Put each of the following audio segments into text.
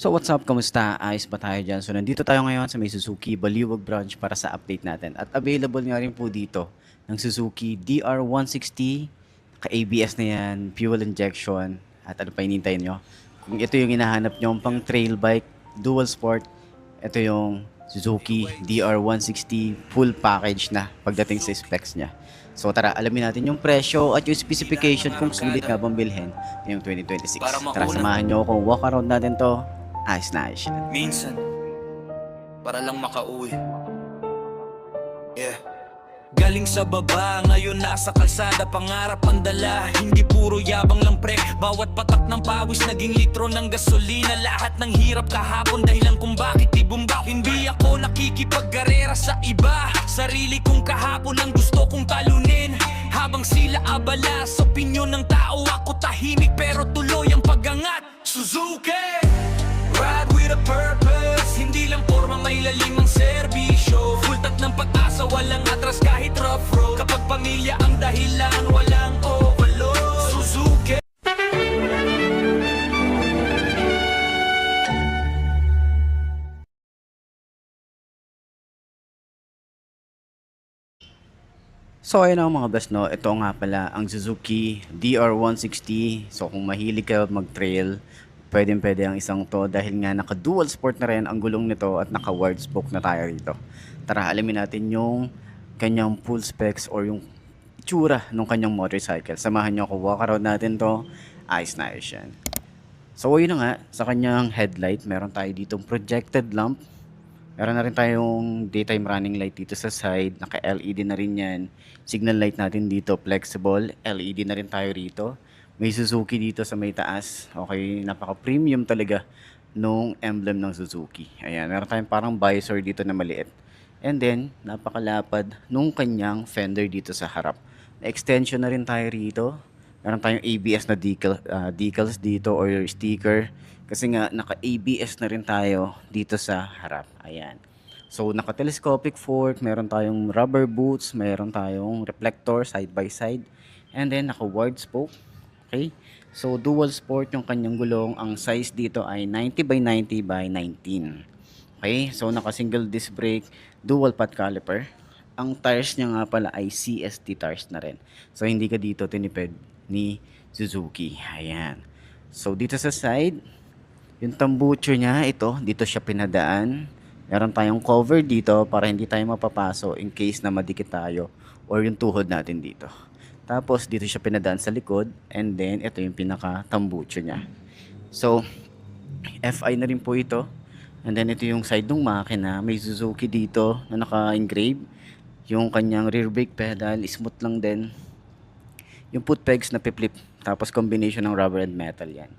So what's up, kamusta? Ayos ba tayo dyan? So nandito tayo ngayon sa may Suzuki Baliwag branch para sa update natin. At available nga rin po dito ng Suzuki DR160, ka-ABS na yan, fuel injection, at ano pa hinintay nyo? Kung ito yung hinahanap nyo pang trail bike, dual sport, ito yung Suzuki DR160 full package na pagdating sa specs niya. So tara, alamin natin yung presyo at yung specification kung sulit nga bang bilhin ngayong 2026. Tara, samahan nyo ako, walk around natin to. Ayos na ayos yan. Minsan, para lang makauwi. Yeah. Galing sa baba, ngayon nasa kalsada. Pangarap ang dala, hindi puro yabang lang pre. Bawat patak ng pawis, naging litro ng gasolina. Lahat ng hirap kahapon, dahilan kung bakit ibumbak. Hindi ako nakikipagkarera sa iba. Sarili kong kahapon ang gusto kong talunin. Habang sila abala sa opinyon ng tao, ako tahimik pero tuloy ang pagangat. Suzuki! Ride with a purpose, hindi lang forma, may lalim ang serbisyo. Full tank ng pag-asa, walang atras kahit rough road. Kapag pamilya ang dahilan, walang overload. Suzuki. So ayun ang mga best, no. Ito nga pala ang Suzuki DR160. So kung mahilig kayo mag-trail, pwede ang isang to dahil nga naka dual sport na rin ang gulong nito at naka wide spoke na tayo rito. Tara, alamin natin yung kanyang full specs or yung itsura ng kanyang motorcycle. Samahan nyo ako, walk around natin to. Ayos na ayos yan. So yun na nga, sa kanyang headlight, meron tayo ditong projected lamp. Meron na rin tayong daytime running light dito sa side. Naka-LED na rin yan. Signal light natin dito, flexible. LED na rin tayo rito. May Suzuki dito sa may taas. Okay, napaka-premium talaga nung emblem ng Suzuki. Ayan, meron tayong parang visor dito na maliit. And then, napakalapad nung kanyang fender dito sa harap. Extension na rin tayo rito. Meron tayong ABS na decals dito or sticker. Kasi nga, naka-ABS na rin tayo dito sa harap. Ayan. So, naka-telescopic fork. Meron tayong rubber boots. Meron tayong reflector side by side. And then, naka-wide spoke. Okay? So, dual sport yung kanyang gulong. Ang size dito ay 90 by 90 by 19. Okay? So, naka-single disc brake. Dual pot caliper. Ang tires niya nga pala ay CST tires na rin. So, hindi ka dito tinipid ni Suzuki. Ayan. So, dito sa side, yung tambucho niya, ito, dito siya pinadaan. Meron tayong cover dito para hindi tayo mapapaso in case na madikit tayo or yung tuhod natin dito. Tapos, dito siya pinadaan sa likod and then, ito yung pinaka-tambucho niya. So, FI na rin po ito. And then, ito yung side ng makina. May Suzuki dito na naka-engrave. Yung kanyang rear brake pedal, smooth lang din. Yung foot pegs na piplip. Tapos, combination ng rubber and metal yan.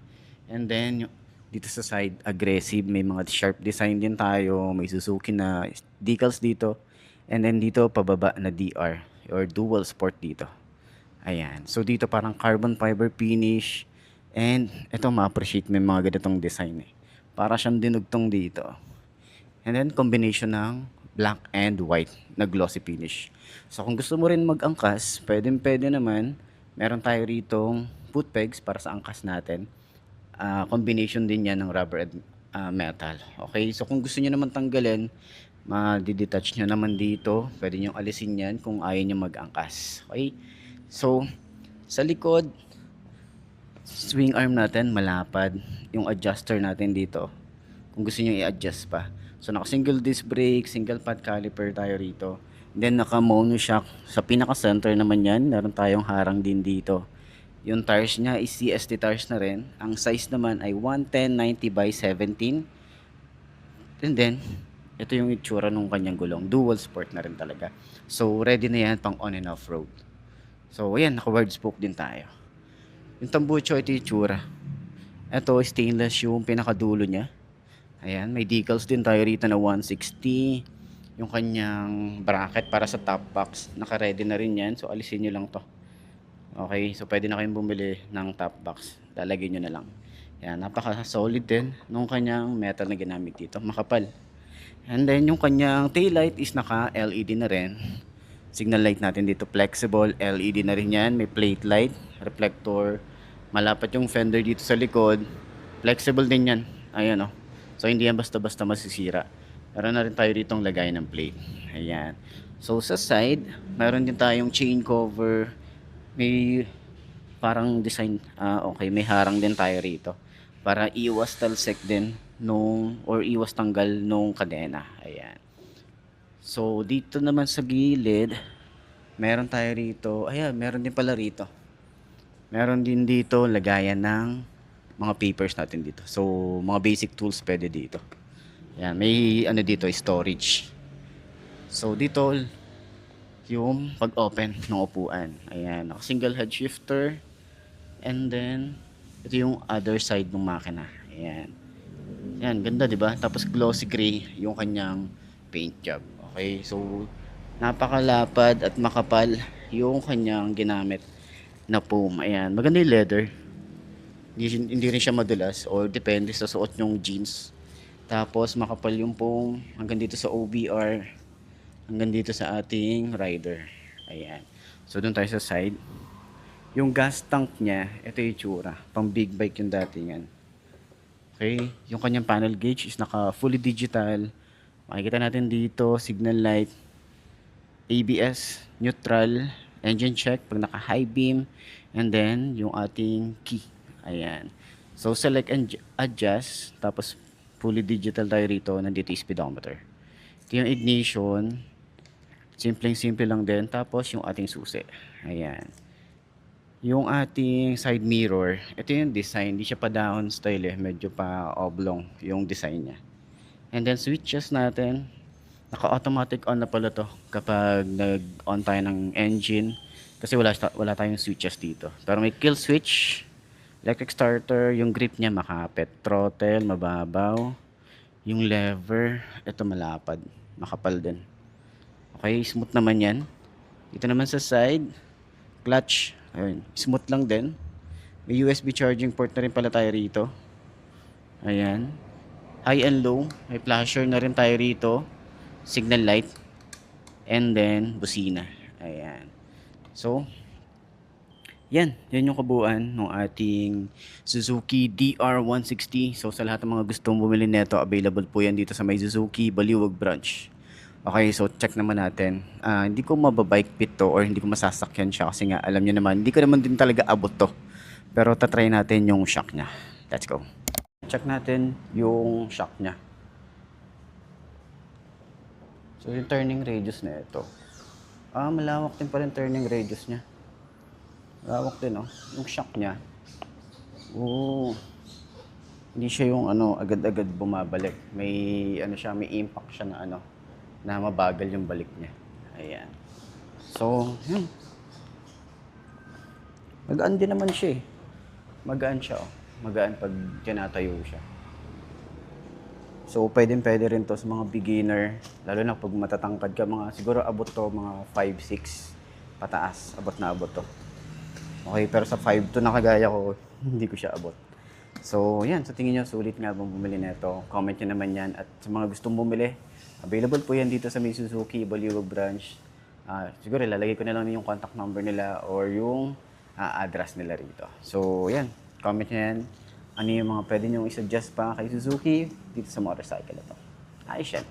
And then, dito sa side, aggressive. May mga sharp design din tayo. May Suzuki na decals dito. And then dito, pababa na DR or dual sport dito. Ayan. So dito parang carbon fiber finish. And ito, ma-appreciate may mga ganitong design eh. Para siyang dinugtong dito. And then combination ng black and white na glossy finish. So kung gusto mo rin mag-angkas, pwede naman. Meron tayo ritong foot pegs para sa angkas natin. Combination din yan ng rubber and metal. Okay, so kung gusto niyo naman tanggalin, ma-detach nyo naman dito. Pwede nyo alisin yan kung ayaw nyo mag-angkas. Okay, so sa likod, swing arm natin malapad. Yung adjuster natin dito, kung gusto nyo i-adjust pa. So naka single disc brake, single pot caliper tayo rito. Then naka mono shock. Sa pinaka center naman yan, meron tayong harang din dito. Yung tires niya is CST tires na rin. Ang size naman ay 110/90 by 17. And then, ito yung itsura ng kanyang gulong. Dual sport na rin talaga. So, ready na yan pang on and off road. So, ayan, naka-wide spoke din tayo. Yung tambucho, ito yung itsura. Ito, stainless yung pinakadulo niya. Ayan, may decals din tayo rito na 160. Yung kanyang bracket para sa top box. Naka-ready na rin yan. So, alisin nyo lang to. Okay, so pwede na kayong bumili ng top box. Lalagyan nyo na lang. Yan, napaka-solid din nung kanyang metal na ginamit dito. Makapal. And then, yung kanyang taillight is naka-LED na rin. Signal light natin dito, flexible. LED na rin yan. May plate light, reflector. Malapat yung fender dito sa likod. Flexible din yan. Ayan o. So hindi yan basta-basta masisira. Meron na rin tayo ritong lagay ng plate. Ayan. So sa side, meron din tayong chain cover. May parang design, okay, may harang din tayo rito para iwas talsik din nung or iwas tanggal nung kadena. Ayan. So dito naman sa gilid, meron tayo rito. Ayan, meron din pala rito. Meron din dito lagayan ng mga papers natin dito. So mga basic tools pwede dito. Ayan, may ano dito, storage. So dito yung pag-open ng upuan. Ayan, naka single head shifter. And then ito yung other side ng makina. Ayan. Ayan, ganda 'di ba? Tapos glossy gray yung kanyang paint job. Okay, so napakalapad at makapal yung kanyang ginamit na foam. Ayan, maganda yung leather. Hindi rin siya madulas or depende sa suot yung jeans. Tapos makapal yung foam hanggang dito sa OBR, hanggang dito sa ating rider. Ayan. So doon tayo sa side. Yung gas tank niya, ito yung itsura. Pang big bike yung datingan. Okay, yung kanyang panel gauge is naka fully digital. Makikita natin dito, signal light, ABS, neutral, engine check pag naka high beam, and then yung ating key. Ayan. So select and adjust, tapos fully digital tayo rito, nandito yung speedometer. Ito yung ignition, simple lang din, tapos yung ating susi. Ayan. Yung ating side mirror, ito yung design, hindi siya pa down style medyo pa oblong yung design niya. And then switches natin, naka-automatic on na pala to kapag nag-on tayo ng engine kasi wala tayong switches dito. Pero may kill switch, electric starter, yung grip niya makapit, throttle, mababaw, yung lever, ito malapad, makapal din. Okay, smooth naman yan. Dito naman sa side, clutch, ayun, smooth lang din. May USB charging port na rin pala tayo rito. Ayan. High and low. May flasher na rin tayo rito. Signal light. And then, busina. Ayan. So, yan. Yan yung kabuuan ng ating Suzuki DR160. So, sa lahat ng mga gustong bumili nito, available po yan dito sa may Suzuki Baliwag branch. Okay, so check naman natin. Hindi ko mababike pit to or hindi ko masasakyan siya kasi nga alam niyo naman, hindi ko naman din talaga abot to. Pero tatry natin yung shock niya. Let's go. Check natin yung shock niya. So yung turning radius na ito. Malawak din pa rin turning radius niya. Malawak din, oh. Yung shock niya. Hindi siya yung agad-agad bumabalik. May siya, may impact siya na na mabagal yung balik niya. Ayan. So, yun. Magaan din naman siya eh. Magaan siya, oh. Magaan pag tinatayo siya. So, pwede rin to sa mga beginner. Lalo na pag matatangkad ka, siguro abot to mga 5'6" pataas. Abot na abot to. Okay, pero sa 5'2" na kagaya ko, hindi ko siya abot. So, yan. Sa tingin nyo, sulit nga bang bumili nito? Comment nyo naman yan. At sa mga gustong bumili, available po yan dito sa may Suzuki Baliwag branch. Siguro ilalagay ko na lang yung contact number nila or yung address nila rito. So, yan. Comment nyo yan. Ano yung mga pwede nyo i-suggest pa kay Suzuki dito sa motorcycle na to. Ayos yan.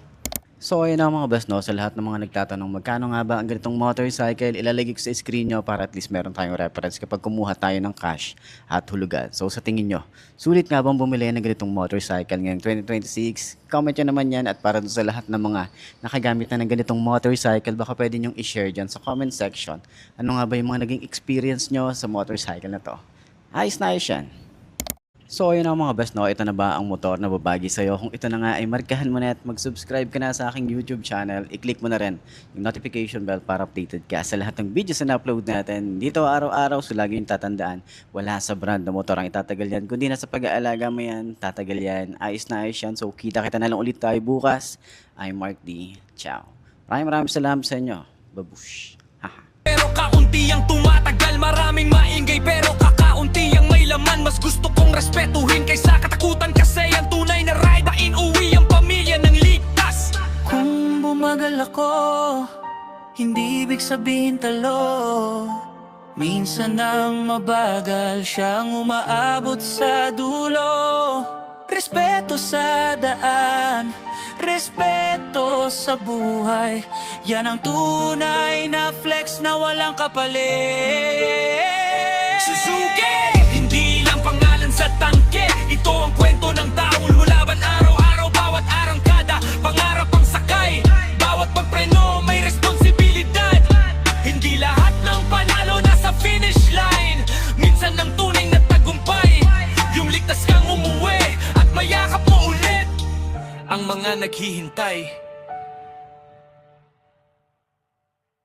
So, ayun na mga boss, no? Sa lahat ng mga nagtatanong magkano nga ba ang ganitong motorcycle, ilalagay ko sa screen nyo para at least meron tayong reference kapag kumuha tayo ng cash at hulugan. So, sa tingin nyo, sulit nga bang bumili ng ganitong motorcycle ngayong 2026? Comment nyo naman yan at para sa lahat ng mga nakagamit na ng ganitong motorcycle, baka pwede nyong i-share dyan sa comment section. Ano nga ba yung mga naging experience nyo sa motorcycle na to? Ayos na ayos yan. So ayun na mga best, no, ito na ba ang motor na babagi sa'yo? Kung ito na nga ay markahan mo na at mag-subscribe ka na sa aking YouTube channel, i-click mo na rin yung notification bell para updated ka sa lahat ng videos na upload natin. Dito araw-araw, so lagi yung tatandaan, wala sa brand na motor ang itatagal yan. Kundi nasa pag-aalaga mo yan, tatagal yan. Ayos na ayos yan. So kita-kita na lang ulit tayo bukas. I'm Mark D. Ciao. Maraming salamat sa inyo. Babush. Haha. Pero kaunti ang tumatagal, maraming maingay pero kakaunti ang may laman. Mas gusto kong respetuhin kaysa katakutan kasi ang tunay na ride na inuwi ang pamilya ng ligtas. Kung bumagal ako, hindi ibig sabihin talo. Minsan ang mabagal siyang umaabot sa dulo. Respeto sa daan, respeto sa buhay. Yan ang tunay na flex na walang kapalit. Suzuki! Hindi lang pangalan sa tangke, ito ang kwento ng taong lulaban araw-araw, bawat arangkada, pangarap ang sakay. Bawat pagpreno may responsibilidad. Hindi lahat ng panalo nasa finish line. Minsan ang tunay na tagumpay, yung ligtas kang umuwi at mayakap mo ulit ang mga naghihintay.